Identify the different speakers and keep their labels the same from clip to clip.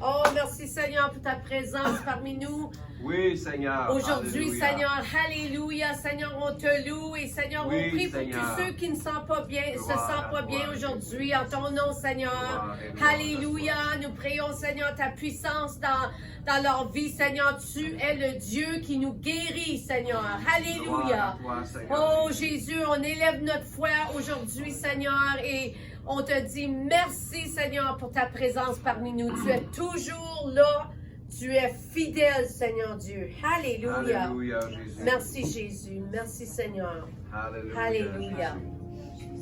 Speaker 1: Oh, merci Seigneur pour ta présence parmi nous.
Speaker 2: Oui, Seigneur.
Speaker 1: Aujourd'hui,
Speaker 2: Alléluia.
Speaker 1: Seigneur, alléluia, Seigneur, on te loue et Seigneur,
Speaker 2: Oui,
Speaker 1: on prie pour
Speaker 2: Seigneur.
Speaker 1: tous ceux qui ne sont pas bien, se
Speaker 2: Gloire,
Speaker 1: sentent pas bien
Speaker 2: gloire,
Speaker 1: aujourd'hui. En ton nom, Seigneur,
Speaker 2: Gloire et gloire
Speaker 1: alléluia.
Speaker 2: à
Speaker 1: Nous prions, Seigneur, ta puissance dans leur vie, Seigneur. Tu es le Dieu qui nous guérit, Seigneur. Alléluia.
Speaker 2: Gloire à toi, Seigneur.
Speaker 1: Oh Jésus, on élève notre foi aujourd'hui, Seigneur, et on te dit merci, Seigneur, pour ta présence parmi nous. Tu es toujours là. Tu es fidèle, Seigneur Dieu. Alléluia.
Speaker 2: Alléluia, Jésus.
Speaker 1: Merci, Jésus. Merci, Seigneur.
Speaker 2: Alléluia.
Speaker 1: Alléluia.
Speaker 2: Jésus.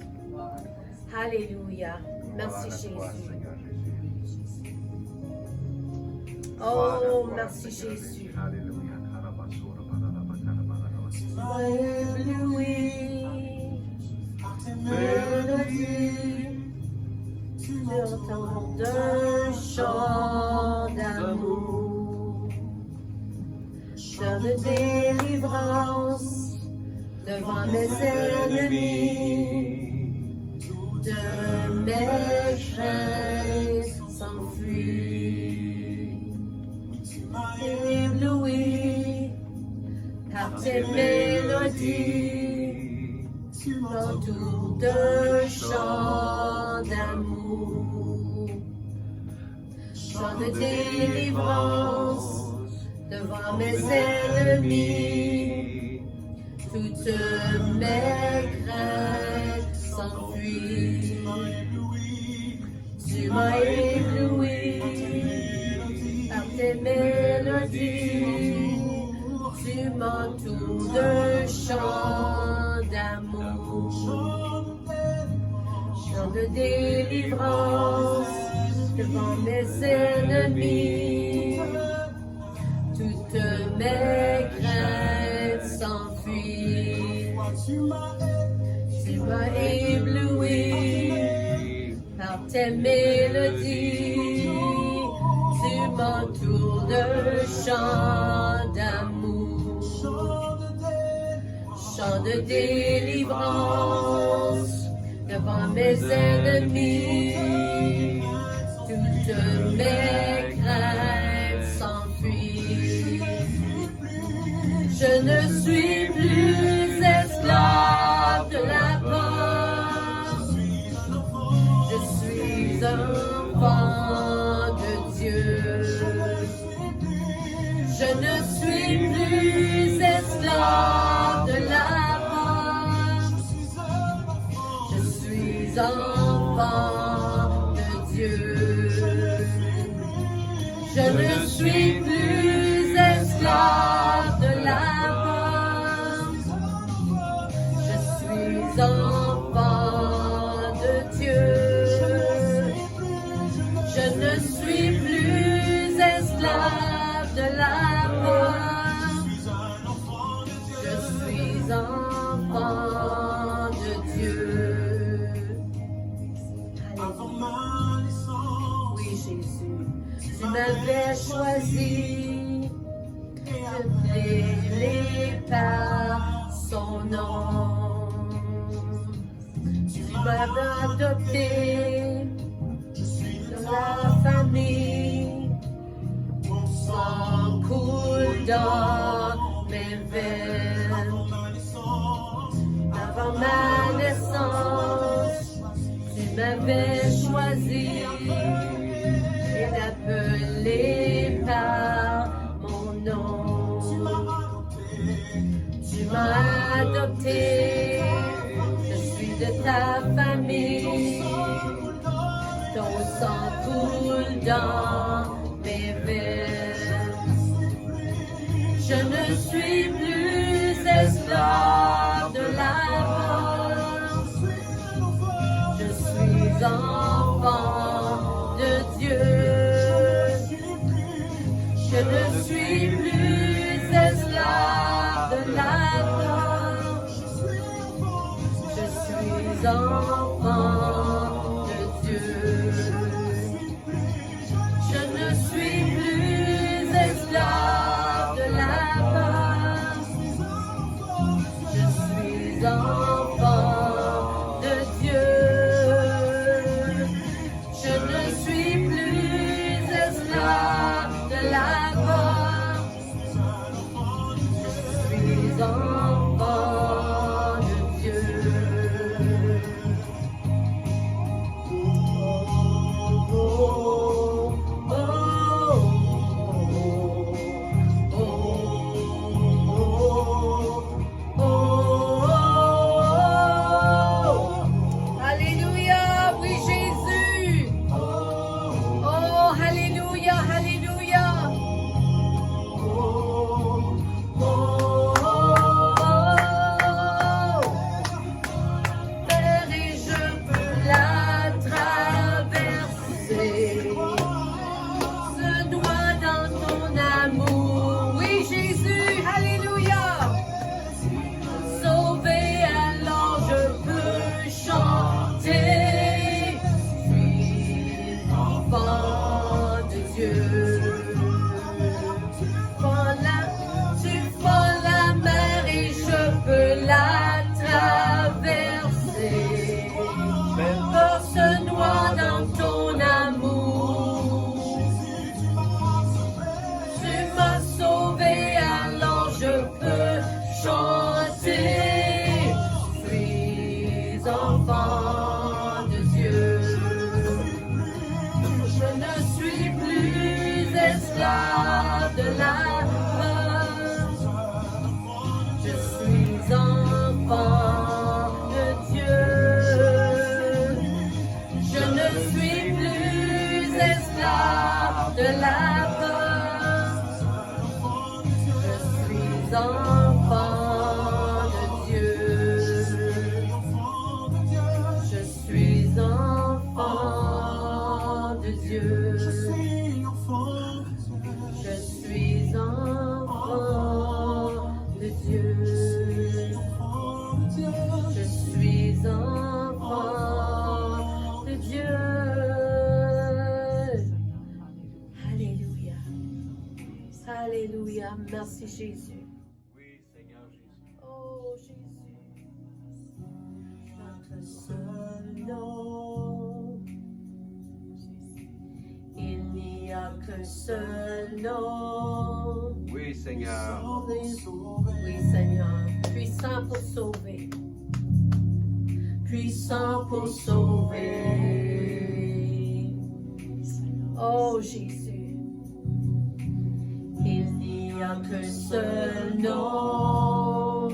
Speaker 1: Alléluia.
Speaker 2: Gloire
Speaker 1: Merci,
Speaker 2: à toi,
Speaker 1: Jésus.
Speaker 2: Seigneur Jésus.
Speaker 1: Oh,
Speaker 2: Gloire,
Speaker 1: merci,
Speaker 2: Seigneur
Speaker 1: Jésus.
Speaker 2: Alléluia.
Speaker 1: Ébloui, mélodie, tu entends d'un chant d'amour, chant de délivrance devant mes ennemis, de mes craintes s'enfuient. Ébloui par tes mélodies, tu m'entoures d'un chant d'amour, chant de délivrance devant mes ennemis. Toutes mes craintes s'enfuient. Tu m'as ébloui par tes mélodies. Tu m'entoures d'un chant d'amour, chant de délivrance devant mes ennemis. Toutes mes craintes s'enfuient. Tu m'as ébloui par tes mélodies. Tu m'entoures d'un chant d'amour, chant de délivrance devant mes ennemis. Toutes mes craintes s'enfuient. Je ne suis plus esclave de la peur. Je suis enfant de Dieu. Je ne suis plus esclave de la peur. Je suis enfant de Dieu. Je ne suis plus esclave de la peur. Je suis enfant de Dieu. Je ne suis plus esclave de la peur. Je suis enfant de Dieu. Oui, Jésus, tu m'avais choisi, appelé par son nom. Tu m'avais adopté dans la famille. Ton sang coule dans mes veines. Avant ma naissance, tu m'avais choisi et appelé par mon nom. Tu m'as adopté, je suis de ta famille. Ton sang coule dans mes veines. Je ne suis plus esclave de la mort. Je suis enfant de Dieu. Je ne suis plus esclave de la mort. Je suis enfant de Dieu. Je ne suis plus esclave de la peur. Je suis enfant de Dieu. Je ne suis plus esclave esclave de la mort. Je suis enfant de Dieu. Oh, oh, oh, oh, oh, oh. Alléluia, oui Jésus. Oh, alléluia, alléluia. Oh, oh, oh, oh. Terre et je peux la traverser. Se noie dans ton amour. Oui Jésus, alléluia. Sauvé, alors je peux chanter. Je suis enfant de Dieu. Tu fends la mer et je peux la traverser. Peur se noie dans ton amour. Tu m'as sauvé, alors je peux chanter. Je suis enfant de Dieu. Je ne suis plus esclave de la peur. Je suis enfant de Dieu. Je ne suis plus esclave de la peur. Je suis enfant de Dieu. Je suis enfant de Dieu. Je suis enfant de Dieu. Je suis enfant de Dieu. Alléluia. Alléluia. Merci Jésus.
Speaker 2: Oui, Seigneur Jésus.
Speaker 1: Oh Jésus. Notre seul nom. Il n'y a qu'un seul nom.
Speaker 2: Oui, Seigneur.
Speaker 1: Oui, Seigneur. Puissant pour sauver. Puissant pour sauver. Oh Jésus. Il n'y a qu'un seul nom.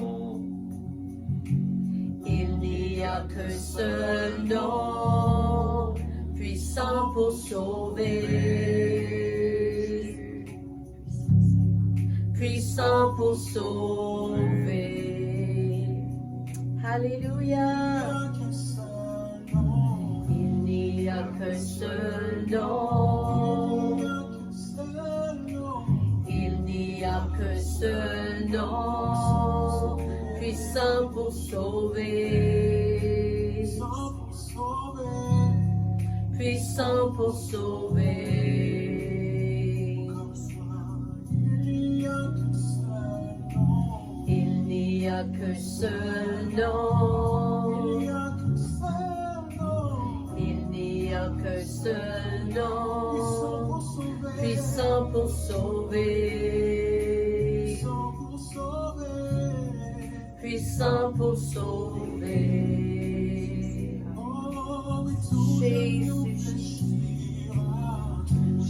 Speaker 1: Il n'y a qu'un seul nom. Puissant pour sauver. Puissant pour sauver. Alléluia. Il n'y a qu'un seul nom. Il n'y a qu'un seul nom. Puissant pour sauver. Puissant pour sauver. Il n'y a qu'un seul nom. Il n'y a qu'un seul nom. Puissant pour sauver. Puissant pour sauver. Jésus,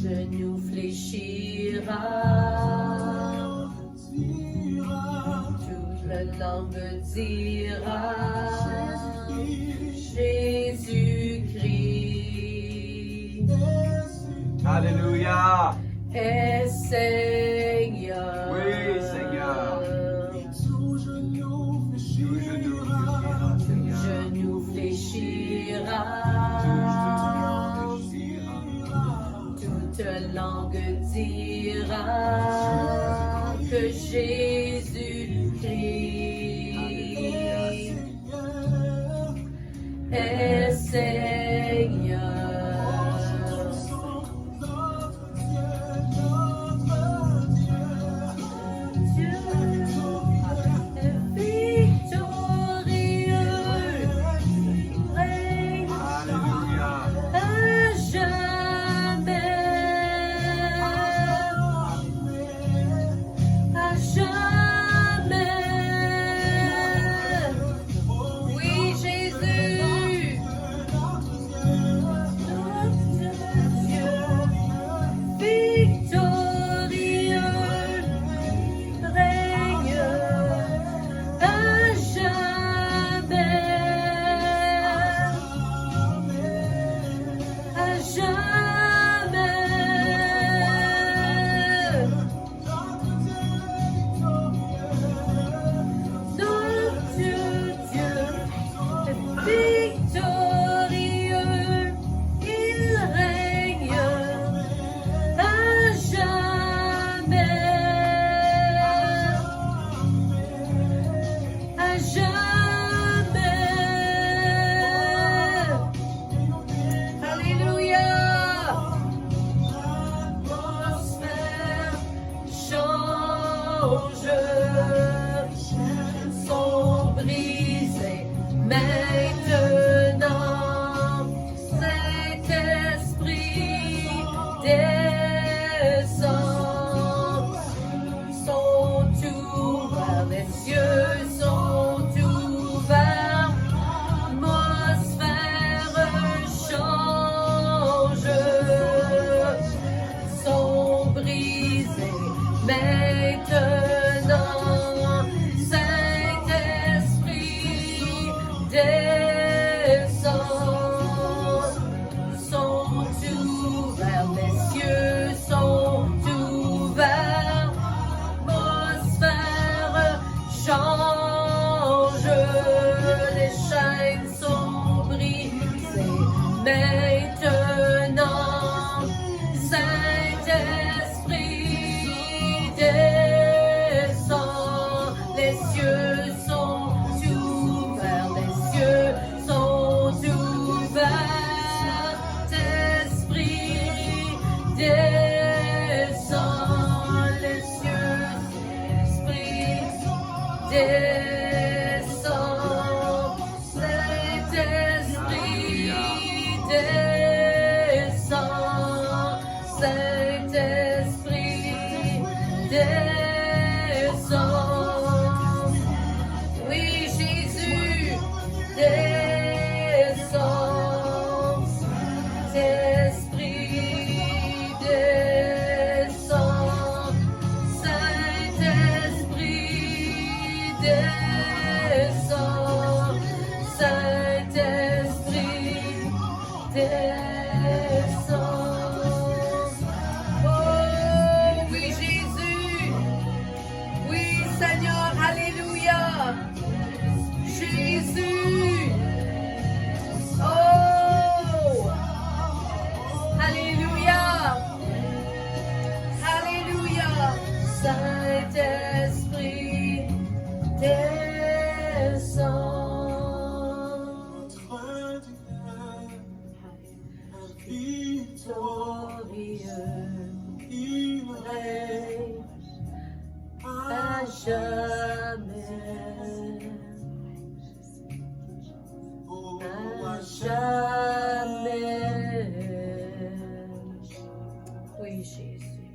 Speaker 1: genou fléchira, toute la langue dira, Jésus-Christ
Speaker 2: Alléluia.
Speaker 1: est Seigneur.
Speaker 2: Oui, Seigneur. Tout genou fléchira, Seigneur.
Speaker 1: Genou fléchira. Toute langue dira que Jésus-Christ est Seigneur. Dieu est victorieux, règne
Speaker 2: Alléluia.
Speaker 1: à jamais. sont brisés maintenant. Saint-Esprit descend, sont ouverts, les cieux sont ouverts, l'atmosphère change, sont brisés maintenant. Saint-Esprit descend, sont ouverts, les cieux sont ouverts, l'atmosphère change, les chaînes sont brisées maintenant. Saint-Esprit descend, les cieux sont ouverts, les cieux sont ouverts. Saint-Esprit descend, les cieux, Esprit descend, Saint-Esprit descend, Saint-Esprit descend. Oui, Jésus descend, Saint-Esprit descend, Saint-Esprit descend, Saint-Esprit descend. Oh oui, Jésus, oui, Seigneur, alléluia, Jésus, oh, alléluia, alléluia, Saint-Esprit descend. Victorieux, il règne à jamais, à jamais. Oui, Jésus.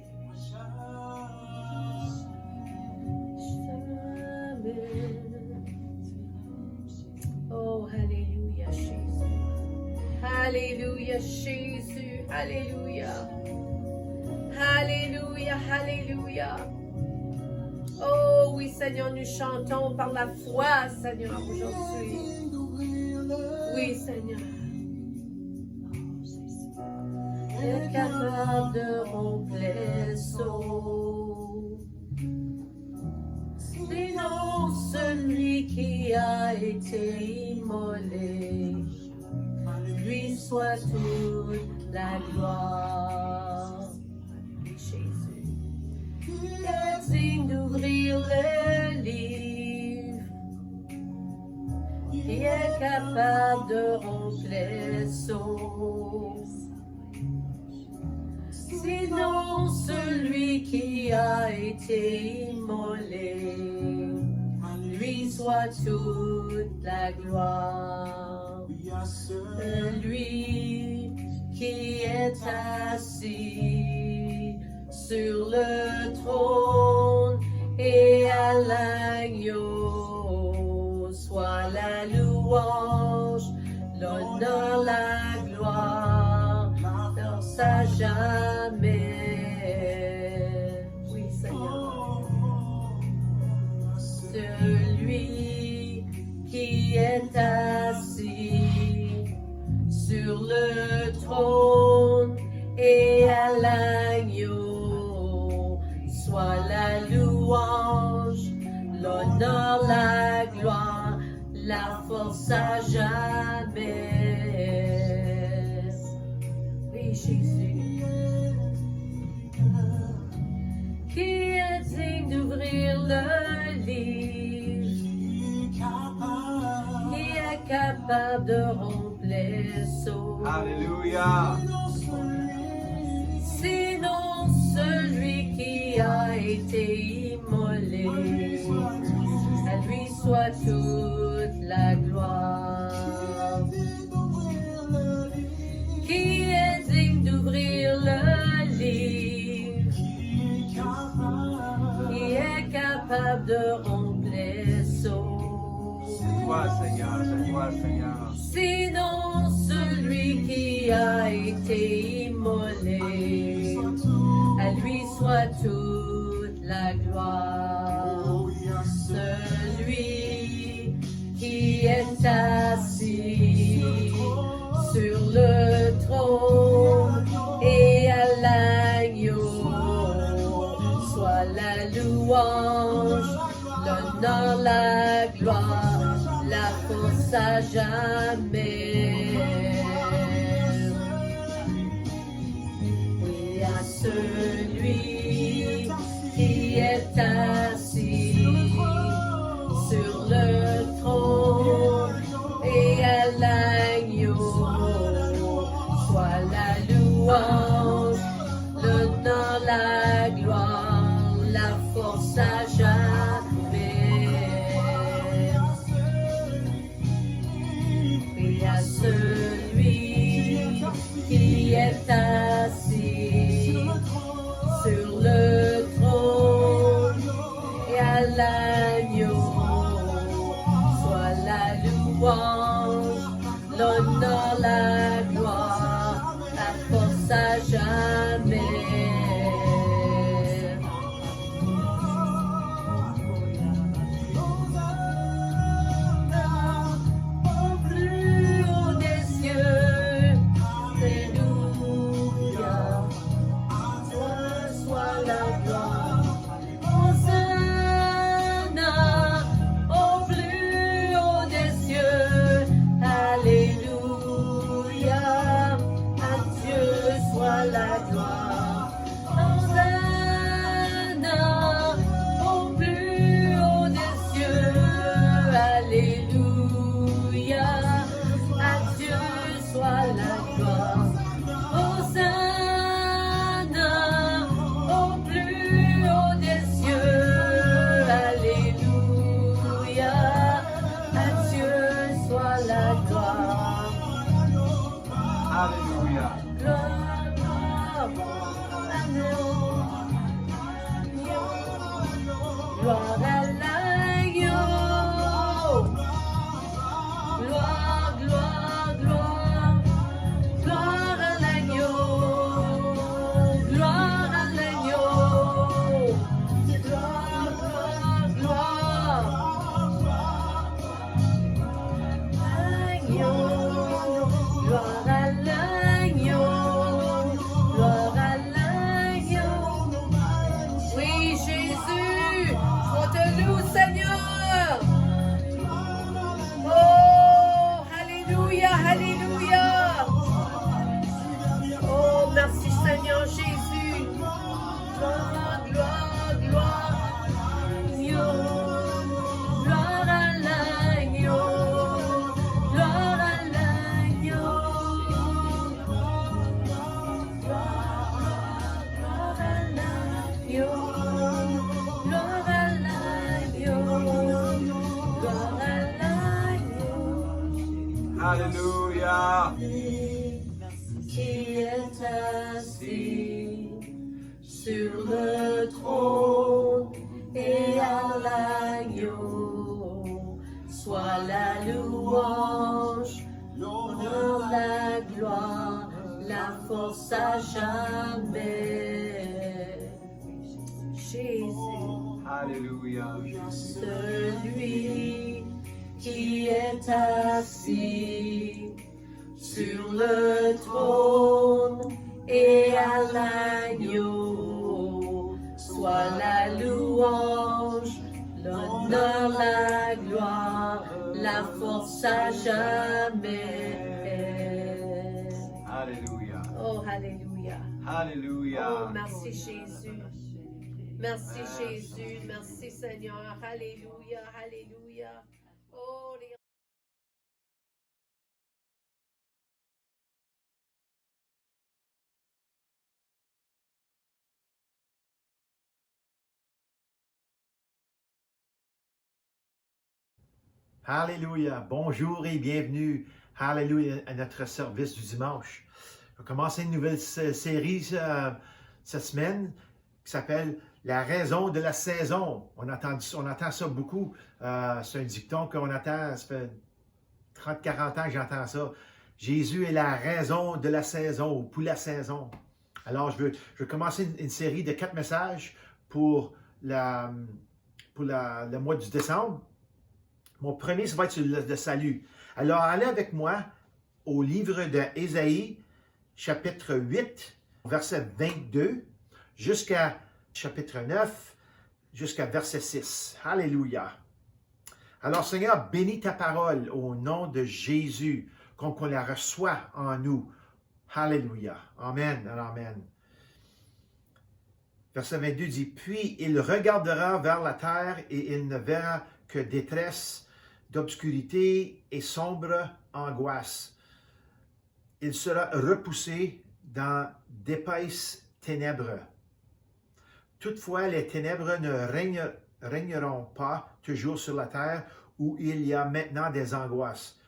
Speaker 1: Jamais. Oh, alléluia, Jésus. Alléluia, Jésus. Alléluia. Alléluia, alléluia. Oh oui, Seigneur, nous chantons par la foi, Seigneur, aujourd'hui. Oui, Seigneur. Tu es capable de rompre les seaux. Sinon, celui qui a été immolé, lui soit toute la gloire. Jésus, tu es digne d'ouvrir le livre, qui est capable de rompre les seaux. Sinon, celui qui a été immolé, lui soit toute la gloire. Celui qui est assis sur le trône et à l'agneau, soit la louange, l'honneur, la gloire, dans à jamais. Oui, Seigneur. Celui qui est assis sur le trône et à l'agneau, soit la louange, l'honneur, la gloire, la force à jamais. Oui, Jésus. Qui est digne d'ouvrir le livre, qui est capable de rompre les seaux.
Speaker 2: Alléluia.
Speaker 1: Sinon celui qui a été immolé. À lui soit toute la gloire. Qui est digne d'ouvrir le livre? Qui est capable de rompre les sceaux?
Speaker 2: C'est toi, Seigneur, c'est toi, Seigneur.
Speaker 1: Sinon celui qui a été immolé, à lui soit toute la gloire. Celui qui est assis sur le trône et à l'agneau, soit la louange, l'honneur, la gloire, la force à jamais. Oui, à celui qui est assis sur le trône et à l'agneau, soit la louange, l'honneur, la gloire, la force à jamais. Et à celui qui est assis sur le trône et à l'agneau, soit la louange, l'honneur, la gloire, la force à jamais. Au plus haut des cieux, alléluia, toi soit la gloire. Hosanna, au plus haut des cieux, alléluia, à Dieu soit la gloire. Hosanna, au plus haut des cieux, alléluia, à Dieu soit la gloire. Hosanna, au plus haut des cieux, alléluia, à Dieu soit la gloire.
Speaker 2: Alléluia.
Speaker 1: Gloire, gloire à l'agneau. Gloire, gloire, gloire, gloire à l'agneau. Gloire à l'agneau. Gloire, gloire, gloire. Agneau. Gloire à l'agneau. Gloire à l'agneau. Oui, Jésus, on te loue, Seigneur. Oh, alléluia, alléluia. Oh, merci Seigneur Jésus. Gloire, gloire, gloire. Gloire à l'agneau. Gloire à l'agneau. Gloire à l'agneau. Gloire à l'agneau. Gloire à l'agneau.
Speaker 2: Alléluia.
Speaker 1: Qui est assis sur le trône et à l'agneau, soit la louange, l'honneur, la gloire, la force à jamais. Jésus,
Speaker 2: Alléluia.
Speaker 1: celui qui est assis sur le trône et à l'agneau, soit la louange, l'honneur, la gloire, la force à jamais.
Speaker 2: Alléluia.
Speaker 1: Oh, alléluia.
Speaker 2: Alléluia.
Speaker 1: Oh, merci Jésus. Merci Jésus. Merci Seigneur. Alléluia. Alléluia. Oh, les
Speaker 3: Alléluia. Bonjour et bienvenue. Alléluia à notre service du dimanche. On va commencer une nouvelle série cette semaine qui s'appelle La raison de la saison. On entend ça beaucoup. C'est un dicton qu'on entend, ça fait 30-40 ans que j'entends ça. Jésus est la raison de la saison ou pour la saison. Alors, je veux commencer une série de 4 messages pour le mois du décembre. Mon premier, ça va être sur le salut. Alors, allez avec moi au livre d'Ésaïe, chapitre 8, verset 22, jusqu'à chapitre 9, jusqu'à verset 6. Alléluia. Alors, Seigneur, bénis ta parole au nom de Jésus, qu'on la reçoit en nous. Alléluia. Amen. Amen. Verset 22 dit, « Puis il regardera vers la terre et il ne verra que détresse, d'obscurité et sombre angoisse. Il sera repoussé dans d'épaisses ténèbres. Toutefois, les ténèbres ne régneront pas toujours sur la terre où il y a maintenant des angoisses.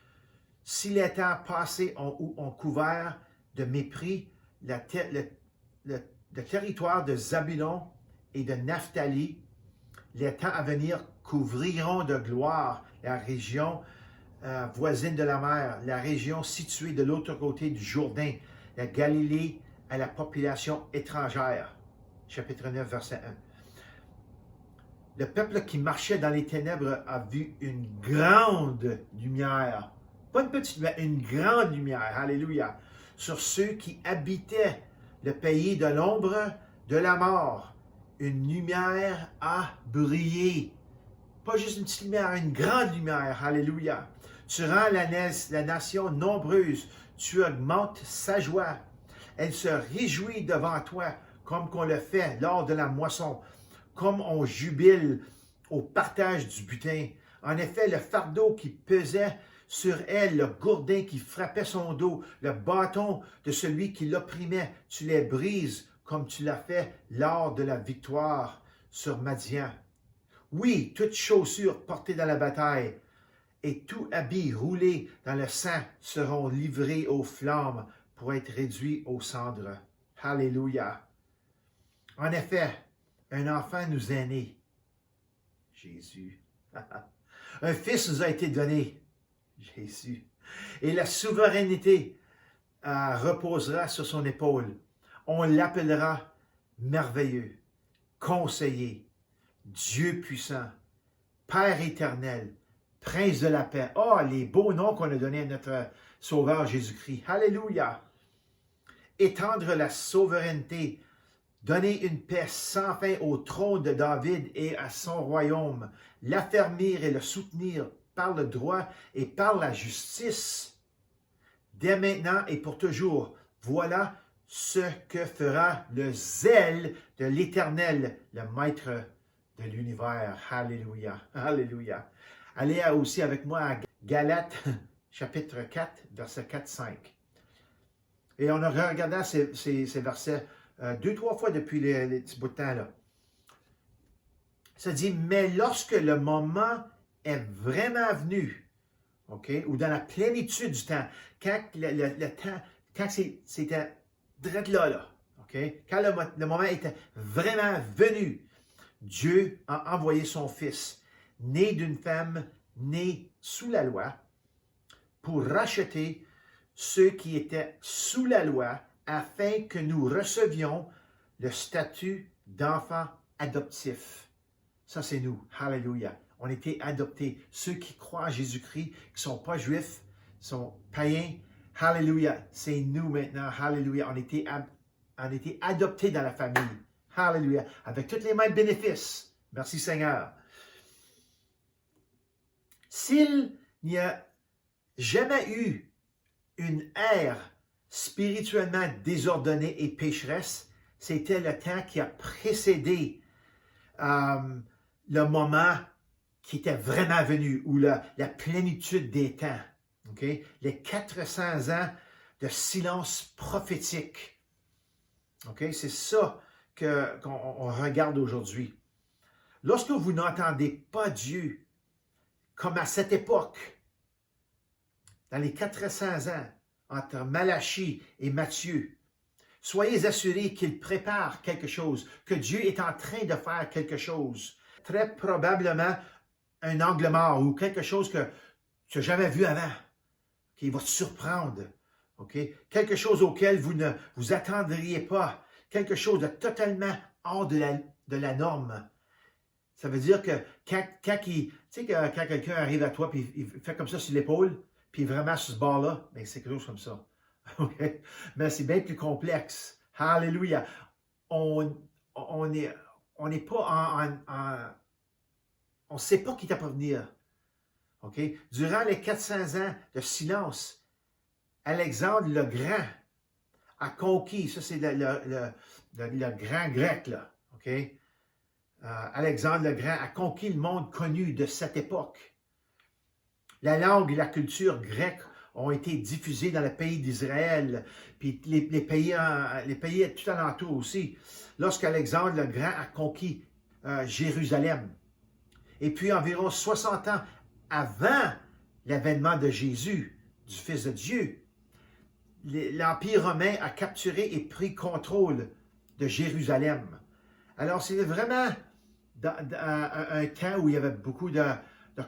Speaker 3: Si les temps passés ont couvert de mépris le territoire de Zabulon et de Naphtali, les temps à venir couvriront de gloire la région voisine de la mer, la région située de l'autre côté du Jourdain, la Galilée à la population étrangère. Chapitre 9, verset 1. Le peuple qui marchait dans les ténèbres a vu une grande lumière. Pas une petite lumière, une grande lumière. Alléluia. Sur ceux qui habitaient le pays de l'ombre de la mort. Une lumière a brillé. Pas juste une petite lumière, une grande lumière. Alléluia. Tu rends la nation nombreuse. Tu augmentes sa joie. Elle se réjouit devant toi comme qu'on le fait lors de la moisson, comme on jubile au partage du butin. En effet, le fardeau qui pesait sur elle, le gourdin qui frappait son dos, le bâton de celui qui l'opprimait, tu les brises comme tu l'as fait lors de la victoire sur Madian. Oui, toutes chaussures portées dans la bataille et tout habit roulé dans le sang seront livrés aux flammes pour être réduits aux cendres. Alléluia. En effet, un enfant nous est né. Jésus. Un fils nous a été donné. Jésus. Et la souveraineté reposera sur son épaule. On l'appellera merveilleux, conseiller, Dieu puissant, Père éternel, Prince de la paix. Oh, les beaux noms qu'on a donnés à notre Sauveur Jésus-Christ. Alléluia. Étendre la souveraineté, donner une paix sans fin au trône de David et à son royaume, l'affermir et le soutenir par le droit et par la justice, dès maintenant et pour toujours. Voilà ce que fera le zèle de l'Éternel, le Maître de l'univers. Alléluia. Alléluia. Allez aussi avec moi à Galates, chapitre 4, versets 4-5. Et on a regardé ces versets 2-3 fois depuis les petits bouts de temps là. Ça dit, mais lorsque le moment est vraiment venu, ok, ou dans la plénitude du temps, quand le temps, quand c'était direct là, ok, quand le moment était vraiment venu, Dieu a envoyé son Fils, né d'une femme, né sous la loi, pour racheter ceux qui étaient sous la loi, afin que nous recevions le statut d'enfants adoptifs. Ça, c'est nous. Alléluia. On a été adoptés. Ceux qui croient en Jésus-Christ, qui ne sont pas juifs, sont païens. Alléluia. C'est nous maintenant. Alléluia. On a été adoptés dans la famille. Alléluia. Avec tous les mêmes bénéfices. Merci Seigneur. S'il n'y a jamais eu une ère spirituellement désordonnée et pécheresse, c'était le temps qui a précédé le moment qui était vraiment venu, ou la plénitude des temps. Okay? Les 400 ans de silence prophétique. Okay? C'est ça qu'on regarde aujourd'hui. Lorsque vous n'entendez pas Dieu, comme à cette époque, dans les 400 ans, entre Malachie et Matthieu, soyez assurés qu'il prépare quelque chose, que Dieu est en train de faire quelque chose. Très probablement un angle mort ou quelque chose que tu n'as jamais vu avant, qui va te surprendre. Okay? Quelque chose auquel vous ne vous attendriez pas. Quelque chose de totalement hors de la norme. Ça veut dire que quand quelqu'un arrive à toi et il fait comme ça sur l'épaule, puis vraiment sur ce bord-là, ben c'est quelque chose comme ça. Okay? Mais c'est bien plus complexe. Alléluia. On n'est pas on ne sait pas qui t'a pas venir. Okay? Durant les 400 ans de silence, Alexandre le Grand a conquis, ça c'est le grand grec, là. Okay? Alexandre le Grand a conquis le monde connu de cette époque. La langue et la culture grecque ont été diffusées dans le pays d'Israël, puis les pays tout alentour aussi, lorsqu'Alexandre le Grand a conquis Jérusalem. Et puis environ 60 ans avant l'avènement de Jésus, du Fils de Dieu, l'Empire romain a capturé et pris contrôle de Jérusalem. Alors c'est vraiment un temps où il y avait beaucoup de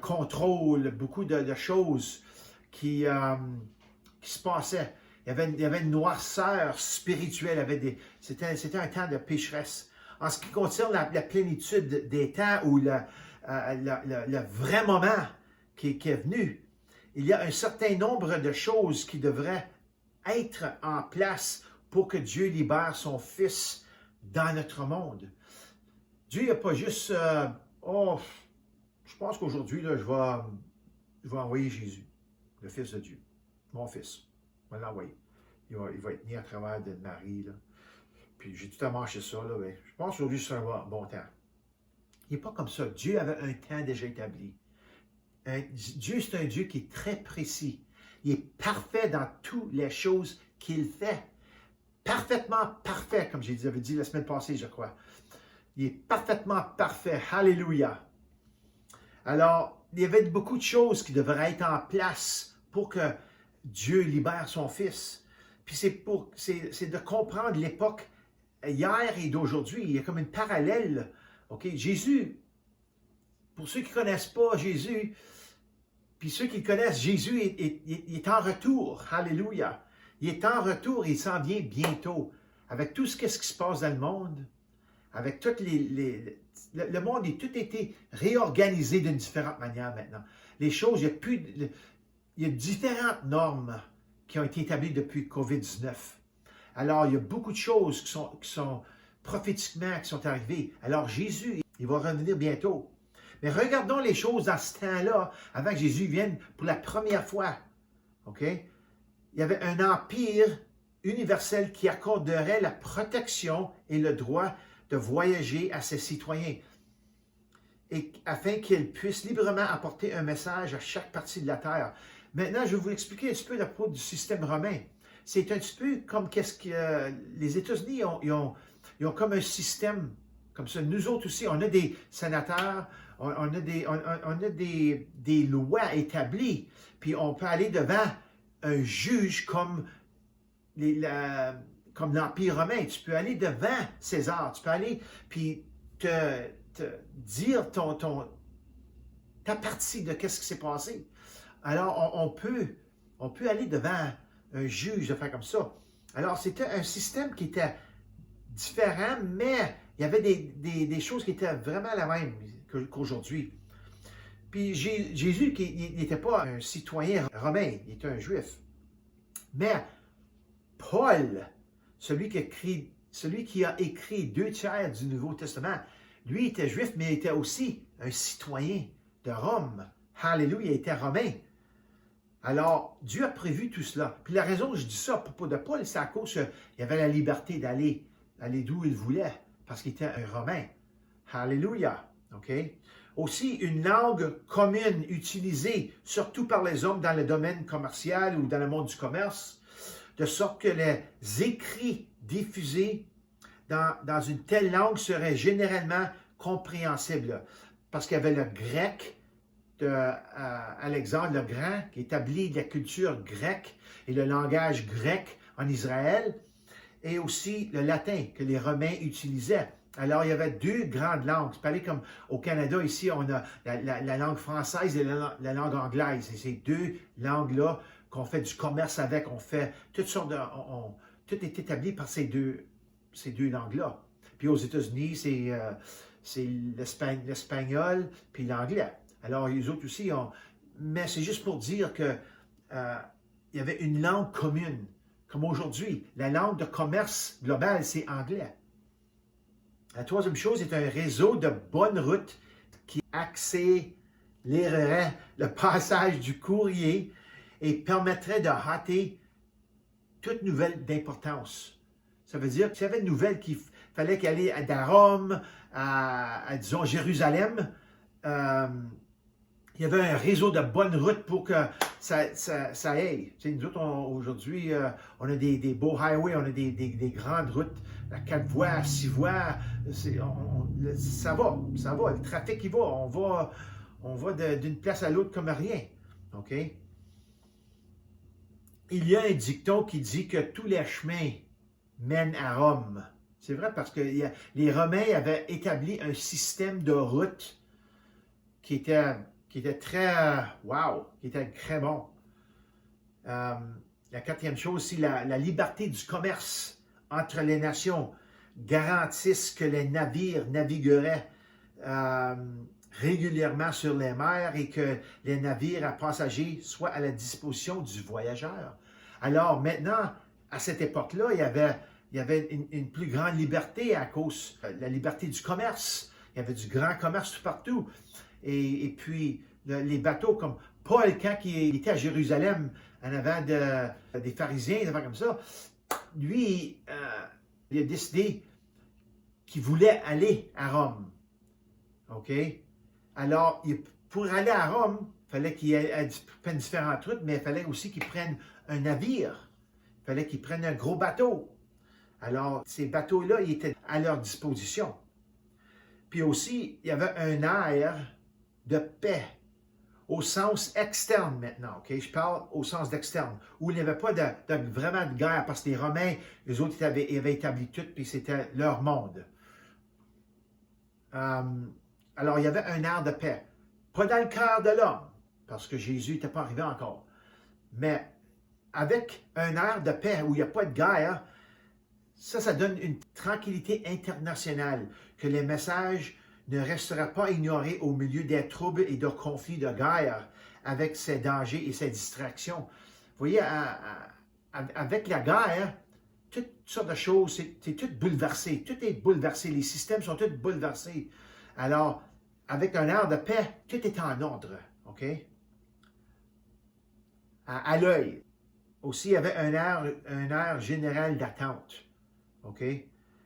Speaker 3: contrôle, beaucoup de choses qui se passaient. Il y avait une noirceur spirituelle. C'était un temps de pécheresse. En ce qui concerne la plénitude des temps ou le vrai moment qui est venu, il y a un certain nombre de choses qui devraient être en place pour que Dieu libère son Fils dans notre monde. Dieu n'a pas juste je pense qu'aujourd'hui, je vais envoyer Jésus, le Fils de Dieu, mon Fils. Je vais l'envoyer. Il va être né à travers de Marie. Là. Puis j'ai tout à marcher ça. Là, ben, je pense qu'aujourd'hui, c'est un bon temps. Il n'est pas comme ça. Dieu avait un temps déjà établi. Dieu, c'est un Dieu qui est très précis. Il est parfait dans toutes les choses qu'il fait. Parfaitement parfait, comme j'avais dit la semaine passée, je crois. Il est parfaitement parfait. Alléluia. Alors, il y avait beaucoup de choses qui devraient être en place pour que Dieu libère son Fils. Puis c'est de comprendre l'époque hier et d'aujourd'hui. Il y a comme une parallèle. Okay? Jésus, pour ceux qui ne connaissent pas Jésus, puis ceux qui le connaissent, Jésus il est en retour. Alléluia. Il est en retour et il s'en vient bientôt. Avec tout ce qui se passe dans le monde, avec toutes le monde a tout été réorganisé d'une différente manière maintenant. Les choses, il y a différentes normes qui ont été établies depuis COVID-19. Alors, il y a beaucoup de choses qui sont prophétiquement qui sont arrivées. Alors, Jésus, il va revenir bientôt. Mais regardons les choses dans ce temps-là, avant que Jésus vienne pour la première fois. OK? Il y avait un empire universel qui accorderait la protection et le droit de voyager à ses citoyens, et afin qu'ils puissent librement apporter un message à chaque partie de la terre. Maintenant, je vais vous expliquer un petit peu la propos du système romain. C'est un petit peu comme les États-Unis ils ont comme un système comme ça. Nous autres aussi, on a des sénateurs, on a des lois établies, puis on peut aller devant un juge comme l'Empire romain. Tu peux aller devant César, tu peux aller puis te dire ta partie de qu'est-ce qui s'est passé. Alors, on peut aller devant un juge de faire comme ça. Alors, c'était un système qui était différent, mais il y avait des choses qui étaient vraiment la même qu'aujourd'hui. Puis Jésus, il n'était pas un citoyen romain, il était un juif. Mais Paul, celui qui a écrit 2/3 du Nouveau Testament, lui était juif, mais il était aussi un citoyen de Rome. Alléluia, il était romain. Alors, Dieu a prévu tout cela. Puis la raison que je dis ça à propos de Paul, c'est à cause qu'il avait la liberté d'aller d'où il voulait, parce qu'il était un Romain. Alléluia. OK? Aussi, une langue commune utilisée, surtout par les hommes dans le domaine commercial ou dans le monde du commerce, de sorte que les écrits diffusés dans une telle langue seraient généralement compréhensibles. Parce qu'il y avait le grec d'Alexandre le Grand, qui établit la culture grecque et le langage grec en Israël, et aussi le latin que les Romains utilisaient. Alors, il y avait deux grandes langues. C'est pareil comme au Canada, ici, on a la langue française et la langue anglaise. Et ces deux langues-là qu'on fait du commerce avec, on fait toutes sortes de... tout est établi par ces deux langues-là. Puis aux États-Unis, c'est l'espagnol puis l'anglais. Alors, les autres aussi ont... Mais c'est juste pour dire que il y avait une langue commune. Comme aujourd'hui, la langue de commerce global, c'est anglais. La troisième chose est un réseau de bonnes routes qui accélérerait le passage du courrier et permettrait de hâter toute nouvelle d'importance. Ça veut dire que s'il y avait une nouvelle qu'il fallait qu'elle aille à Rome, disons, Jérusalem, il y avait un réseau de bonnes routes pour que ça aille. Tu sais, nous autres, aujourd'hui, on a des beaux highways, on a des grandes routes, à 4 voies, à 6 voies. Ça va. Le trafic, il va. On va d'une place à l'autre comme rien. OK? Il y a un dicton qui dit que tous les chemins mènent à Rome. C'est vrai parce que les Romains avaient établi un système de route qui était très, qui était très bon. La quatrième chose, c'est la liberté du commerce entre les nations garantissent que les navires navigueraient régulièrement sur les mers et que les navires à passagers soient à la disposition du voyageur. Alors maintenant, à cette époque-là, il y avait une plus grande liberté à cause de la liberté du commerce. Il y avait du grand commerce tout partout. Et puis, les bateaux comme Paul, quand il était à Jérusalem, en avant des pharisiens, des affaires comme ça, lui, il a décidé qu'il voulait aller à Rome. OK? Alors, pour aller à Rome, il fallait qu'il prenne différentes routes, mais il fallait aussi qu'il prenne un navire. Il fallait qu'il prenne un gros bateau. Alors, ces bateaux-là, ils étaient à leur disposition. Puis aussi, il y avait un air de paix, au sens externe maintenant, OK? Je parle au sens d'externe, où il n'y avait pas vraiment de guerre, parce que les Romains, les autres, ils avaient établi tout, puis c'était leur monde. Alors, il y avait un air de paix. Pas dans le cœur de l'homme, parce que Jésus n'était pas arrivé encore, mais avec un air de paix, où il n'y a pas de guerre, ça donne une tranquillité internationale, que les messages ne restera pas ignoré au milieu des troubles et de conflits de guerre avec ses dangers et ses distractions. Vous voyez, avec la guerre, toutes sortes de choses, c'est tout bouleversé. Tout est bouleversé. Les systèmes sont tous bouleversés. Alors, avec un air de paix, tout est en ordre. OK? À l'œil. Aussi, il y avait un air général d'attente. OK?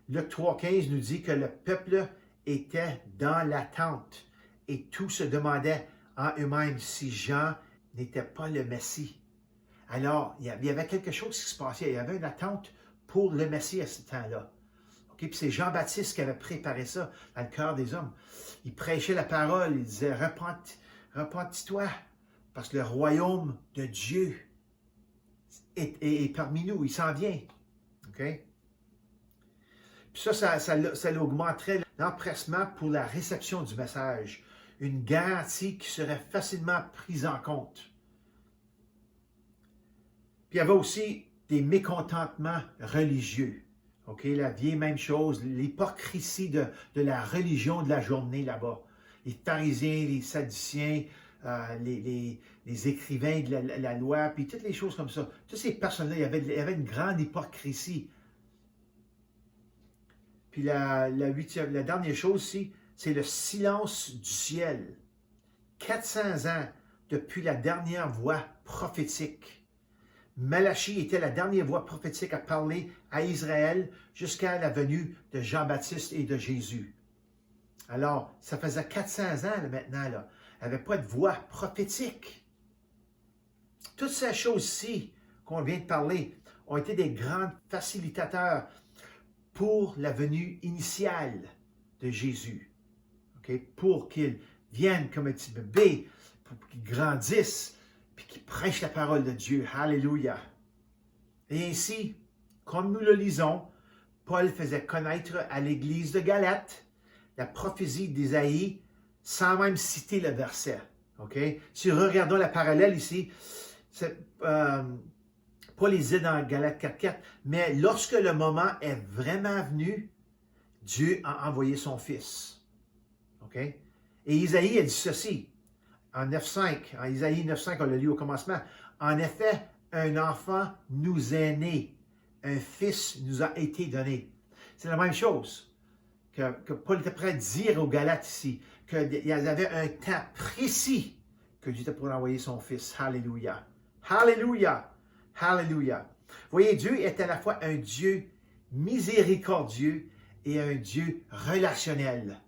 Speaker 3: Luc 3,15 nous dit que le peuple était dans l'attente et tous se demandaient en eux-mêmes si Jean n'était pas le Messie. Alors, il y avait quelque chose qui se passait. Il y avait une attente pour le Messie à ce temps-là. Okay? Puis c'est Jean-Baptiste qui avait préparé ça dans le cœur des hommes. Il prêchait la parole, il disait « Repentis-toi, parce que le royaume de Dieu est parmi nous, il s'en vient. Okay? » Puis ça augmenterait l'empressement pour la réception du message, une garantie qui serait facilement prise en compte. Puis il y avait aussi des mécontentements religieux. OK, la vieille même chose, l'hypocrisie de la religion de la journée là-bas. Les pharisiens, les sadduciens, les écrivains de la loi, puis toutes les choses comme ça. Toutes ces personnes-là, il y avait une grande hypocrisie. Puis la dernière chose ici, c'est le silence du ciel. 400 ans depuis la dernière voix prophétique. Malachie était la dernière voix prophétique à parler à Israël jusqu'à la venue de Jean-Baptiste et de Jésus. Alors, ça faisait 400 ans là, maintenant, là. Il n'y avait pas de voix prophétique. Toutes ces choses-ci qu'on vient de parler ont été des grands facilitateurs pour la venue initiale de Jésus. Okay? Pour qu'il vienne comme un petit bébé, pour qu'ils grandissent, puis qu'ils prêchent la parole de Dieu. Alléluia. Et ainsi, comme nous le lisons, Paul faisait connaître à l'Église de Galate la prophétie d'Ésaïe sans même citer le verset. Okay? Si regardons la parallèle ici, Paul disait dans Galates 4.4, mais lorsque le moment est vraiment venu, Dieu a envoyé son Fils. Okay? Et Isaïe a dit ceci, en 9.5, en Isaïe 9.5, on l'a lu au commencement, en effet, un enfant nous est né, un fils nous a été donné. C'est la même chose que Paul était prêt à dire aux Galates ici, qu'il y avait un temps précis que Dieu était pour envoyer son Fils. Alléluia. Alléluia. Alléluia. Vous voyez, Dieu est à la fois un Dieu miséricordieux et un Dieu relationnel.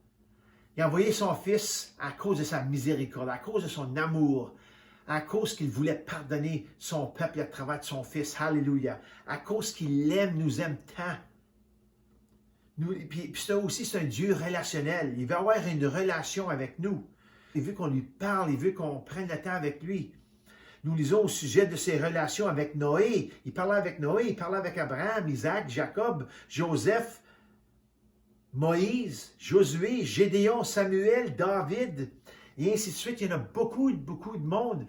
Speaker 3: Il a envoyé son Fils à cause de sa miséricorde, à cause de son amour, à cause qu'il voulait pardonner son peuple à travers de son Fils. Alléluia. À cause qu'il aime, nous aime tant. Puis c'est aussi, c'est un Dieu relationnel. Il veut avoir une relation avec nous. Il veut qu'on lui parle, il veut qu'on prenne le temps avec lui. Nous lisons au sujet de ses relations avec Noé. Il parlait avec Noé, il parlait avec Abraham, Isaac, Jacob, Joseph, Moïse, Josué, Gédéon, Samuel, David, et ainsi de suite. Il y en a beaucoup de monde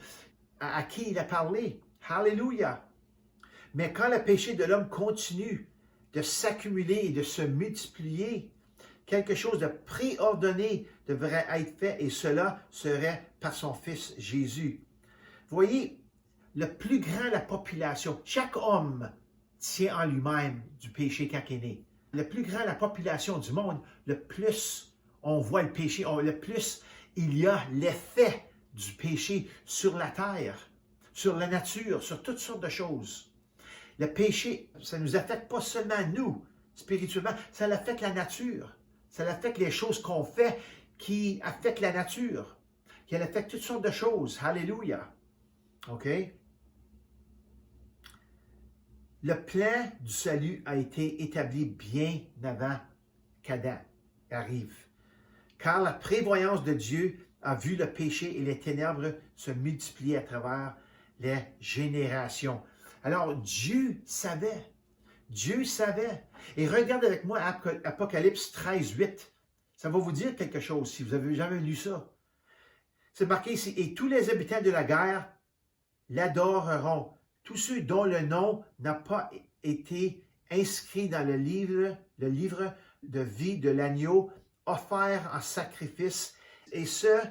Speaker 3: à qui il a parlé. Alléluia. Mais quand le péché de l'homme continue de s'accumuler et de se multiplier, quelque chose de préordonné devrait être fait et cela serait par son Fils Jésus. Vous voyez, le plus grand de la population, chaque homme tient en lui-même du péché quand il est né. Le plus grand de la population du monde, le plus on voit le péché, le plus il y a l'effet du péché sur la terre, sur la nature, sur toutes sortes de choses. Le péché, ça ne nous affecte pas seulement nous, spirituellement, ça affecte la nature. Ça affecte les choses qu'on fait qui affectent la nature, qui affectent toutes sortes de choses. Alléluia. OK? Le plan du salut a été établi bien avant qu'Adam arrive. Car la prévoyance de Dieu a vu le péché et les ténèbres se multiplier à travers les générations. Alors, Dieu savait. Dieu savait. Et regardez avec moi Apocalypse 13.8. Ça va vous dire quelque chose si vous n'avez jamais lu ça. C'est marqué ici, et tous les habitants de la guerre l'adoreront. Tous ceux dont le nom n'a pas été inscrit dans le livre de vie de l'agneau offert en sacrifice, et ce,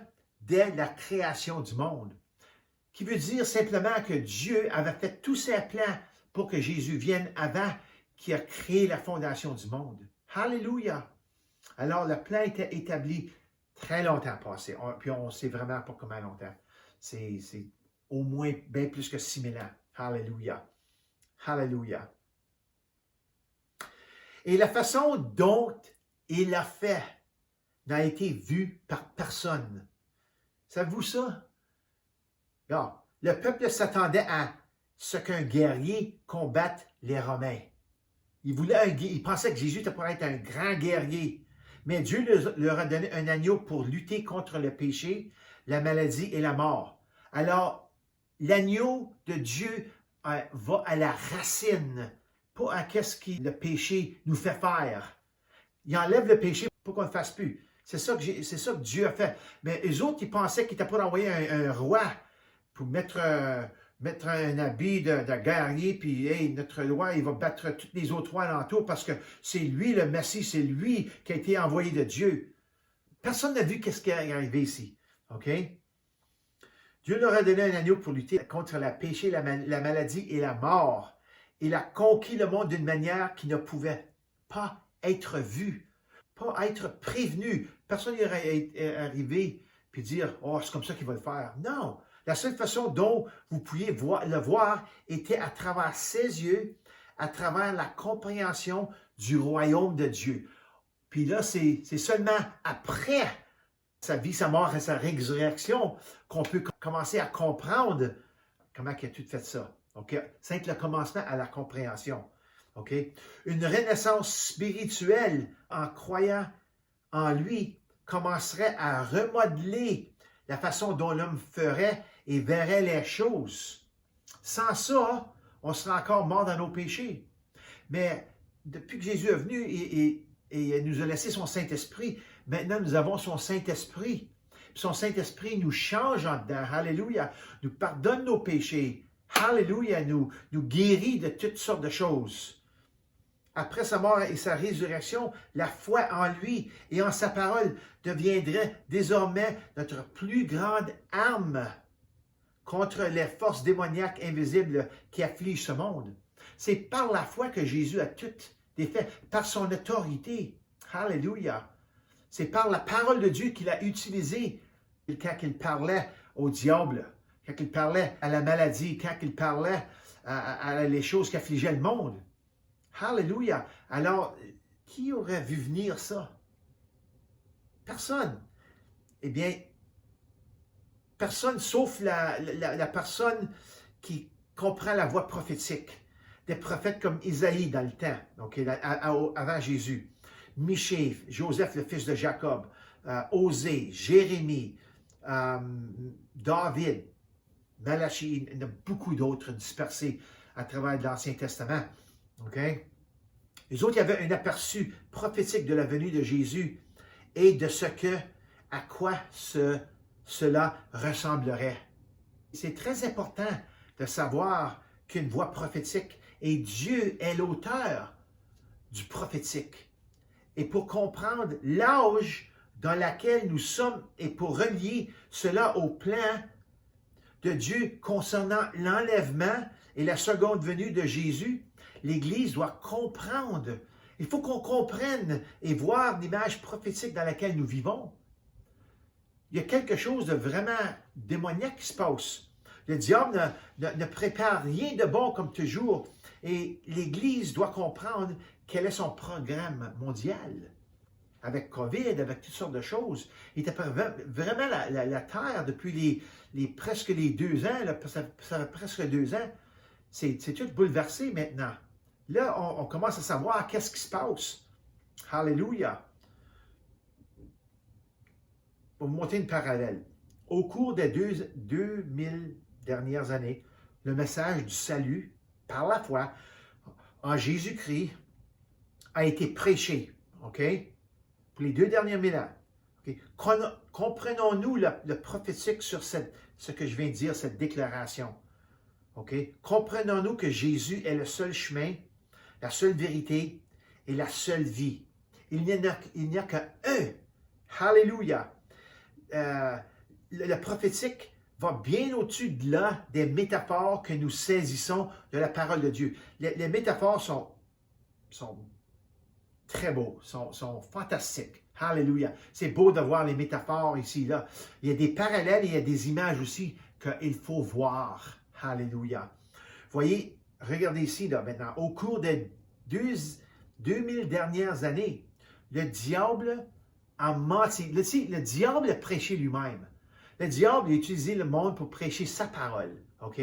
Speaker 3: dès la création du monde. Qui veut dire simplement que Dieu avait fait tous ses plans pour que Jésus vienne avant qu'il a créé la fondation du monde. Alléluia! Alors, le plan était établi très longtemps passé, puis on ne sait vraiment pas comment longtemps. C'est au moins bien plus que 6000 ans. Alléluia! Alléluia! Et la façon dont il l'a fait n'a été vue par personne. Savez-vous ça? Non. Le peuple s'attendait à ce qu'un guerrier combatte les Romains. Il pensait que Jésus était pour être un grand guerrier. Mais Dieu leur a donné un agneau pour lutter contre le péché, la maladie et la mort. Alors, l'agneau de Dieu va à la racine, pas à qu'est-ce que le péché nous fait faire. Il enlève le péché pour qu'on ne le fasse plus. C'est ça que Dieu a fait. Mais eux autres, ils pensaient qu'il était pour envoyer un roi pour mettre un habit de guerrier, puis hey, notre roi, il va battre tous les autres rois alentour parce que c'est lui le Messie, c'est lui qui a été envoyé de Dieu. Personne n'a vu ce qui est arrivé ici. OK? Dieu leur a donné un agneau pour lutter contre le péché, la maladie et la mort. Il a conquis le monde d'une manière qui ne pouvait pas être vue, pas être prévenu. Personne n'aurait arrivé puis dire « Oh, c'est comme ça qu'il va le faire. » Non! La seule façon dont vous pouviez le voir était à travers ses yeux, à travers la compréhension du royaume de Dieu. Puis là, c'est seulement après sa vie, sa mort et sa résurrection qu'on peut commencer à comprendre comment il a tout fait ça. Okay? C'est le commencement à la compréhension. Okay? Une renaissance spirituelle en croyant en lui commencerait à remodeler la façon dont l'homme ferait et verrait les choses. Sans ça, on serait encore mort dans nos péchés. Mais depuis que Jésus est venu et nous a laissé son Saint-Esprit, maintenant nous avons son Saint-Esprit. Son Saint-Esprit nous change en dedans. Alléluia. Nous pardonne nos péchés. Alléluia. Nous guérit de toutes sortes de choses. Après sa mort et sa résurrection, la foi en lui et en sa parole deviendrait désormais notre plus grande arme contre les forces démoniaques invisibles qui affligent ce monde. C'est par la foi que Jésus a tout défait, par son autorité. Alléluia. C'est par la parole de Dieu qu'il a utilisée quand il parlait au diable, quand il parlait à la maladie, quand il parlait à les choses qui affligeaient le monde. Alléluia. Alors, qui aurait vu venir ça? Personne. Eh bien, personne sauf la personne qui comprend la voix prophétique. Des prophètes comme Isaïe dans le temps, okay, avant Jésus. Michée, Joseph, le fils de Jacob, Osée, Jérémie, David, Malachie, il y en a beaucoup d'autres dispersés à travers l'Ancien Testament. Okay? Les autres, il y avait un aperçu prophétique de la venue de Jésus et de à quoi cela ressemblerait. C'est très important de savoir qu'une voix prophétique, et Dieu est l'auteur du prophétique. Et pour comprendre l'âge dans lequel nous sommes et pour relier cela au plan de Dieu concernant l'enlèvement et la seconde venue de Jésus, l'Église doit comprendre. Il faut qu'on comprenne et voir l'image prophétique dans laquelle nous vivons. Il y a quelque chose de vraiment démoniaque qui se passe. Le diable ne prépare rien de bon comme toujours. Et l'Église doit comprendre quel est son programme mondial. Avec COVID, avec toutes sortes de choses. Il était vraiment la Terre depuis presque les 2 ans, là, ça fait presque 2 ans. C'est tout bouleversé maintenant. Là, on commence à savoir qu'est-ce qui se passe. Alléluia. Pour vous montrer une parallèle. Au cours des 2000 dernières années, le message du salut par la foi en Jésus-Christ a été prêché. OK? Pour les 2 derniers 1000 ans. Okay? Comprenons-nous le prophétique sur ce que je viens de dire, cette déclaration. Okay? Comprenons-nous que Jésus est le seul chemin, la seule vérité et la seule vie. Il n'y a qu'un. Alléluia. Le prophétique va bien au-dessus de là des métaphores que nous saisissons de la parole de Dieu. Les métaphores sont très beaux, sont fantastiques. Alléluia. C'est beau de voir les métaphores ici, là. Il y a des parallèles et il y a des images aussi qu'il faut voir. Alléluia. Voyez, regardez ici, là, maintenant. Au cours des 2000 dernières années, le diable a menti. Le diable a prêché lui-même. Le diable a utilisé le monde pour prêcher sa parole. OK?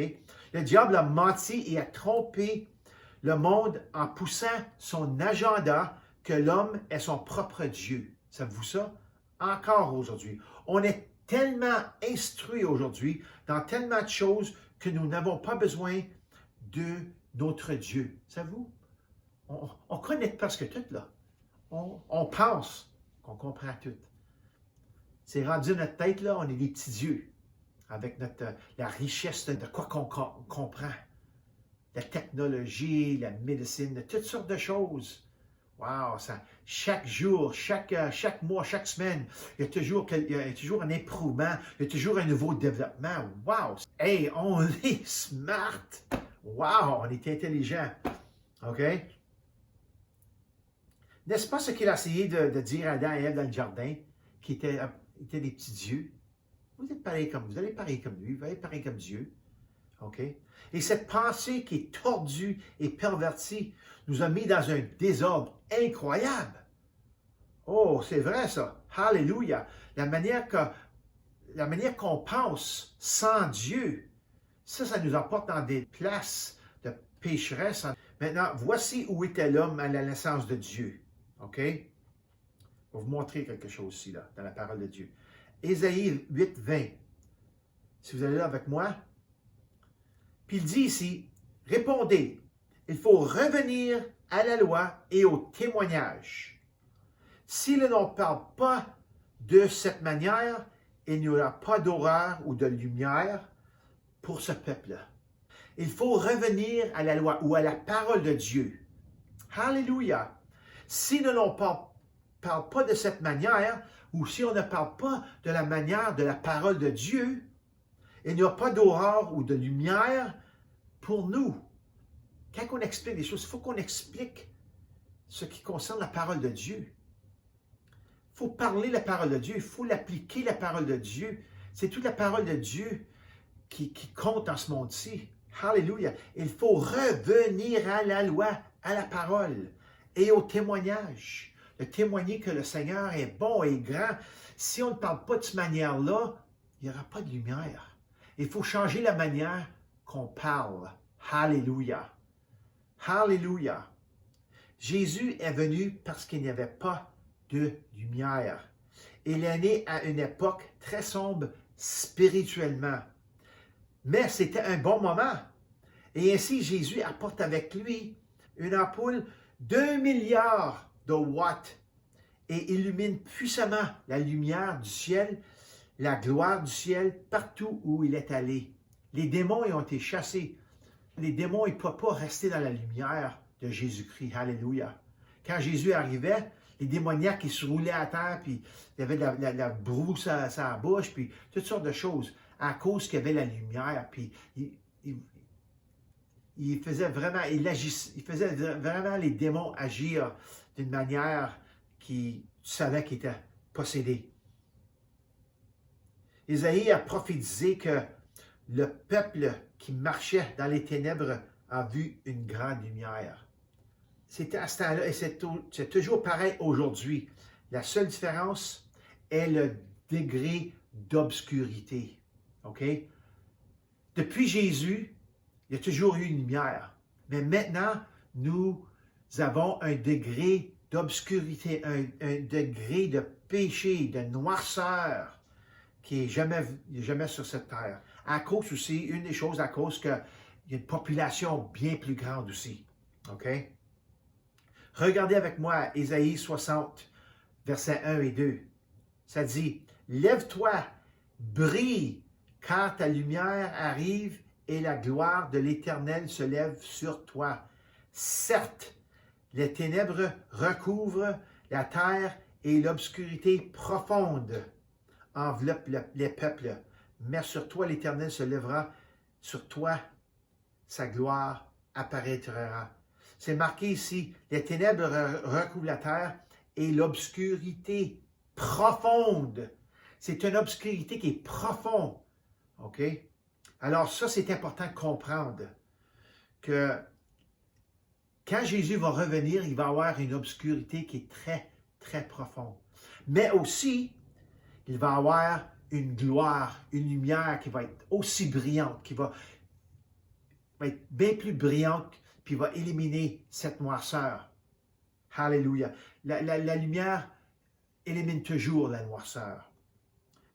Speaker 3: Le diable a menti et a trompé le monde en poussant son agenda que l'homme est son propre Dieu. Savez-vous ça? Encore aujourd'hui. On est tellement instruits aujourd'hui dans tellement de choses que nous n'avons pas besoin de notre Dieu. Savez-vous? On connaît presque tout, là. On pense qu'on comprend tout. C'est rendu notre tête, là, on est des petits dieux, avec la richesse de quoi qu'on comprend. La technologie, la médecine, toutes sortes de choses. Wow, chaque jour, chaque mois, chaque semaine, il y a toujours un improvement, il y a toujours un nouveau développement. Wow! Hey, on est smart! Wow, on est intelligent. OK? N'est-ce pas ce qu'il a essayé de dire à Adam et Ève dans le jardin, qui étaient des petits dieux? Vous êtes pareil comme vous, allez pareil comme lui, vous allez pareil comme Dieu. OK? Et cette pensée qui est tordue et pervertie nous a mis dans un désordre incroyable. Oh, c'est vrai ça. Alléluia. La manière qu'on pense sans Dieu, ça nous emporte dans des places de pécheresse. Maintenant, voici où était l'homme à la naissance de Dieu. OK? Je vais vous montrer quelque chose ici, là, dans la parole de Dieu. Ésaïe 8, 20. Si vous allez là avec moi. Puis il dit ici, répondez, il faut revenir à la loi et au témoignage. Si l'on ne parle pas de cette manière, il n'y aura pas d'horreur ou de lumière pour ce peuple-là. Il faut revenir à la loi ou à la parole de Dieu. Alléluia! Si l'on ne parle pas de cette manière, ou si on ne parle pas de la manière de la parole de Dieu, il n'y a pas d'horreur ou de lumière pour nous. Quand on explique des choses, il faut qu'on explique ce qui concerne la parole de Dieu. Il faut parler la parole de Dieu, il faut l'appliquer la parole de Dieu. C'est toute la parole de Dieu qui compte en ce monde-ci. Alléluia. Il faut revenir à la loi, à la parole et au témoignage. De témoigner que le Seigneur est bon et grand. Si on ne parle pas de cette manière-là, il n'y aura pas de lumière. Il faut changer la manière qu'on parle. Alléluia. Alléluia. Jésus est venu parce qu'il n'y avait pas de lumière. Il est né à une époque très sombre spirituellement. Mais c'était un bon moment. Et ainsi, Jésus apporte avec lui une ampoule d'1 milliard de watts et illumine puissamment la lumière du ciel, la gloire du ciel, partout où il est allé. Les démons y ont été chassés. Les démons, ils ne peuvent pas rester dans la lumière de Jésus-Christ. Alléluia. Quand Jésus arrivait, les démoniaques, ils se roulaient à terre, puis il y avait de la broue sur la bouche, puis toutes sortes de choses, à cause qu'il y avait la lumière. Puis il faisait vraiment les démons agir d'une manière qui savait qu'ils étaient possédés. Isaïe a prophétisé que le peuple qui marchait dans les ténèbres a vu une grande lumière. C'était à ce temps-là et c'est toujours pareil aujourd'hui. La seule différence est le degré d'obscurité. OK? Depuis Jésus, il y a toujours eu une lumière. Mais maintenant, nous avons un degré d'obscurité, un degré de péché, de noirceur qui n'est jamais sur cette terre. À cause aussi, une des choses, à cause qu'il y a une population bien plus grande aussi. OK? Regardez avec moi Ésaïe 60, versets 1 et 2. Ça dit, « Lève-toi, brille, car ta lumière arrive et la gloire de l'Éternel se lève sur toi. Certes, les ténèbres recouvrent la terre et l'obscurité profonde enveloppe les peuples. Mais sur toi, l'Éternel se lèvera, sur toi, sa gloire apparaîtra. » C'est marqué ici, les ténèbres recouvrent la terre et l'obscurité profonde. C'est une obscurité qui est profonde. OK? Alors ça, c'est important de comprendre que quand Jésus va revenir, il va avoir une obscurité qui est très, très profonde. Mais aussi, il va avoir une gloire, une lumière qui va être aussi brillante, qui va être bien plus brillante, puis va éliminer cette noirceur. Alléluia. La lumière élimine toujours la noirceur.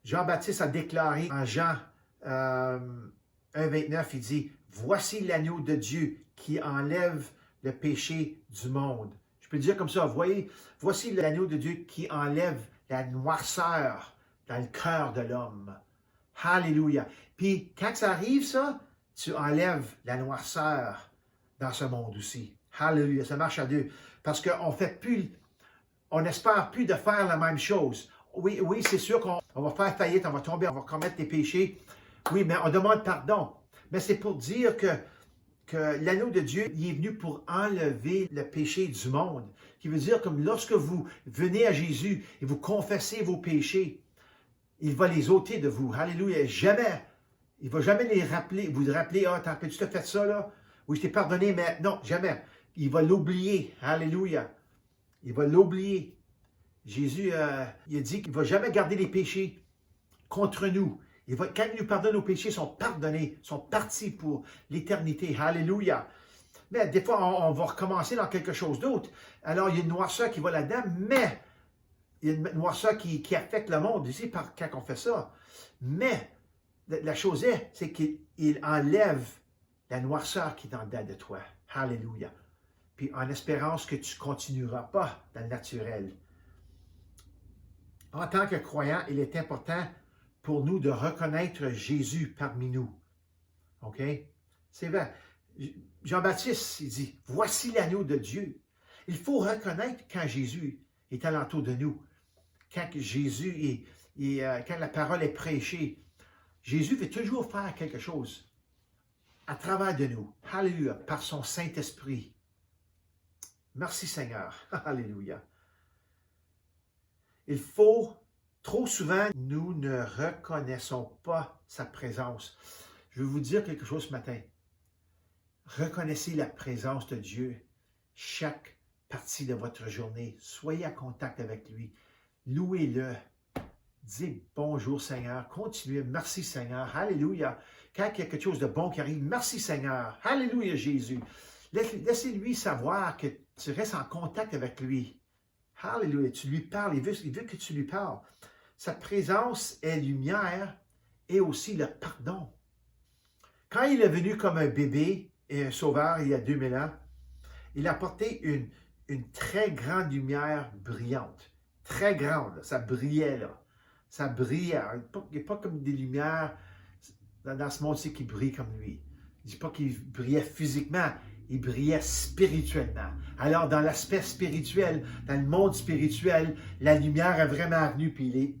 Speaker 3: Jean-Baptiste a déclaré en Jean 1,29, il dit, « Voici l'agneau de Dieu qui enlève le péché du monde. » Je peux le dire comme ça, voyez, voici l'agneau de Dieu qui enlève la noirceur dans le cœur de l'homme. Alléluia. Puis, quand ça arrive, ça, tu enlèves la noirceur dans ce monde aussi. Alléluia. Ça marche à deux. Parce on n'espère plus de faire la même chose. Oui, c'est sûr qu'on va faire faillite, on va tomber, on va commettre des péchés. Oui, mais on demande pardon. Mais c'est pour dire que l'agneau de Dieu, il est venu pour enlever le péché du monde. Qui veut dire que lorsque vous venez à Jésus et vous confessez vos péchés, il va les ôter de vous. Alléluia. Jamais. Il ne va jamais vous rappeler, « Ah, t'as fait ça, là? Oui, je t'ai pardonné, mais non, jamais. » Il va l'oublier. Alléluia. Il va l'oublier. Jésus, il a dit qu'il ne va jamais garder les péchés contre nous. Quand il nous pardonne, nos péchés sont pardonnés, sont partis pour l'éternité. Alléluia. Mais des fois, on va recommencer dans quelque chose d'autre. Alors, il y a une noirceur qui va là-dedans, mais il y a une noirceur qui affecte le monde ici quand on fait ça. Mais la chose c'est qu'il enlève la noirceur qui est en dedans de toi. Alléluia. Puis en espérance que tu ne continueras pas dans le naturel. En tant que croyant, il est important pour nous de reconnaître Jésus parmi nous. OK? C'est vrai. Jean-Baptiste, il dit, voici l'agneau de Dieu. Il faut reconnaître quand Jésus est alentour de nous. Quand Jésus quand la parole est prêchée, Jésus veut toujours faire quelque chose à travers de nous. Alléluia, par son Saint-Esprit. Merci Seigneur. Alléluia. Il faut, trop souvent, nous ne reconnaissons pas sa présence. Je veux vous dire quelque chose ce matin. Reconnaissez la présence de Dieu chaque partie de votre journée. Soyez en contact avec lui. Louez-le. Dites bonjour Seigneur. Continuez. Merci Seigneur. Alléluia. Quand il y a quelque chose de bon qui arrive, merci Seigneur. Alléluia Jésus. Laissez-lui savoir que tu restes en contact avec lui. Alléluia. Tu lui parles. Il veut que tu lui parles. Sa présence est lumière et aussi le pardon. Quand il est venu comme un bébé et un sauveur il y a 2000 ans, il a apporté une très grande lumière brillante. Très grande. Ça brillait là. Ça brillait. Il n'y a pas comme des lumières dans ce monde-ci qui brillent comme lui. Je ne dis pas qu'il brillait physiquement. Il brillait spirituellement. Alors, dans l'aspect spirituel, dans le monde spirituel, la lumière est vraiment venue. Puis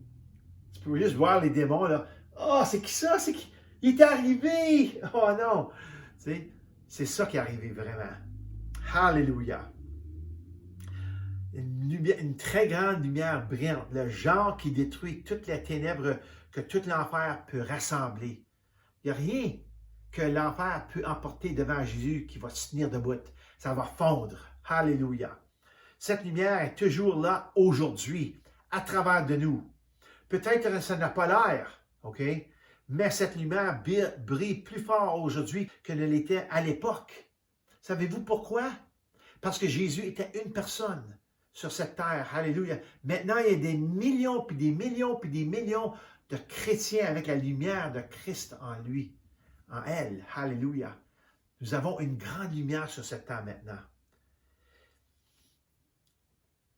Speaker 3: tu peux juste voir les démons là. Oh, c'est qui ça? C'est qui? Il est arrivé! Oh non! Tu sais, c'est ça qui est arrivé vraiment. Alléluia! Une très grande lumière brillante, le genre qui détruit toutes les ténèbres que tout l'enfer peut rassembler. Il n'y a rien que l'enfer peut emporter devant Jésus qui va se tenir debout. Ça va fondre. Alléluia! Cette lumière est toujours là aujourd'hui, à travers de nous. Peut-être que ça n'a pas l'air, OK? Mais cette lumière brille plus fort aujourd'hui que ne l'était à l'époque. Savez-vous pourquoi? Parce que Jésus était une personne sur cette terre. Alléluia. Maintenant, il y a des millions, puis des millions, puis des millions de chrétiens avec la lumière de Christ en lui, en elle. Alléluia. Nous avons une grande lumière sur cette terre maintenant.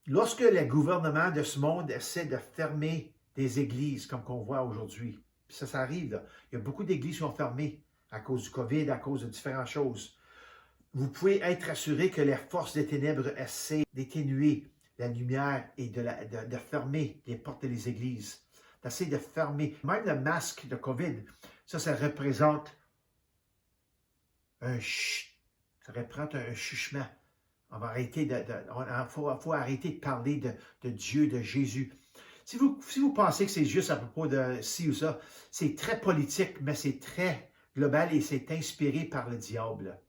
Speaker 3: Lorsque les gouvernements de ce monde essaient de fermer des églises, comme qu'on voit aujourd'hui, puis ça arrive, là. Il y a beaucoup d'églises qui sont fermées à cause du COVID, à cause de différentes choses. Vous pouvez être assuré que les forces des ténèbres essaient d'éténuer la lumière et de fermer les portes des églises, d'essayer de fermer. Même le masque de COVID, ça représente un chut, ça représente un chuchement. On va arrêter faut arrêter de parler de Dieu, de Jésus. Si vous pensez que c'est juste à propos de ci ou ça, c'est très politique, mais c'est très global et c'est inspiré par le diable.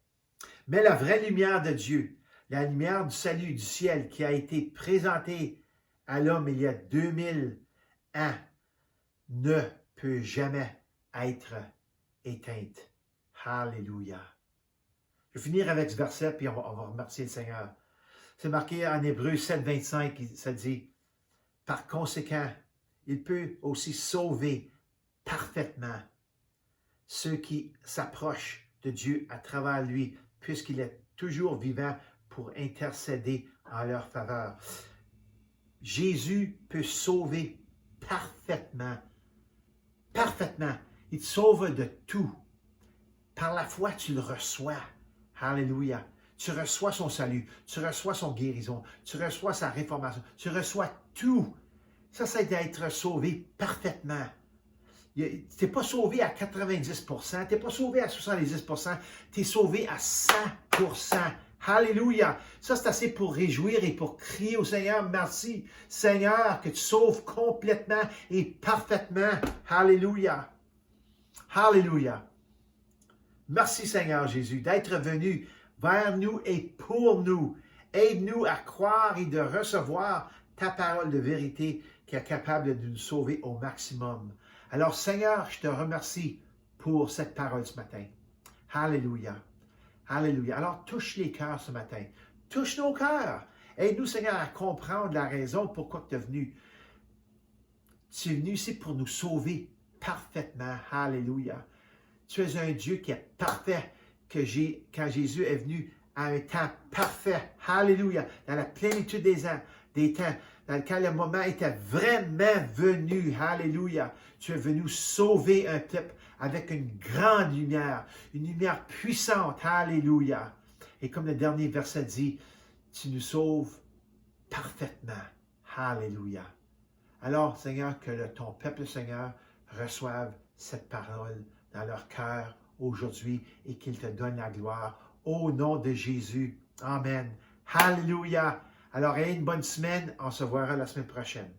Speaker 3: Mais la vraie lumière de Dieu, la lumière du salut du ciel qui a été présentée à l'homme il y a 2000 ans, ne peut jamais être éteinte. Alléluia. Je vais finir avec ce verset, puis on va remercier le Seigneur. C'est marqué en Hébreux 7, 25, ça dit, par conséquent, il peut aussi sauver parfaitement ceux qui s'approchent de Dieu à travers lui, puisqu'il est toujours vivant pour intercéder en leur faveur. Jésus peut sauver parfaitement. Parfaitement. Il te sauve de tout. Par la foi, tu le reçois. Alléluia. Tu reçois son salut, tu reçois son guérison, tu reçois sa réformation, tu reçois tout. Ça, c'est d'être sauvé parfaitement. Tu n'es pas sauvé à 90%, tu n'es pas sauvé à 70%, tu es sauvé à 100%. Alléluia. Ça, c'est assez pour réjouir et pour crier au Seigneur, merci Seigneur, que tu sauves complètement et parfaitement. Alléluia. Alléluia. Merci Seigneur Jésus d'être venu vers nous et pour nous. Aide-nous à croire et de recevoir ta parole de vérité qui est capable de nous sauver au maximum. Alors Seigneur, je te remercie pour cette parole ce matin. Alléluia. Alléluia. Alors touche les cœurs ce matin. Touche nos cœurs. Aide-nous, Seigneur, à comprendre la raison pourquoi tu es venu. Tu es venu ici pour nous sauver parfaitement. Alléluia. Tu es un Dieu qui est parfait, quand Jésus est venu à un temps parfait. Alléluia. Dans la plénitude des temps, quand le moment était vraiment venu. Alléluia. Tu es venu sauver un peuple avec une grande lumière, une lumière puissante. Alléluia. Et comme le dernier verset dit, tu nous sauves parfaitement. Alléluia. Alors, Seigneur, que ton peuple, Seigneur, reçoive cette parole dans leur cœur aujourd'hui et qu'il te donne la gloire. Au nom de Jésus. Amen. Alléluia. Alors, ayez une bonne semaine. On se verra la semaine prochaine.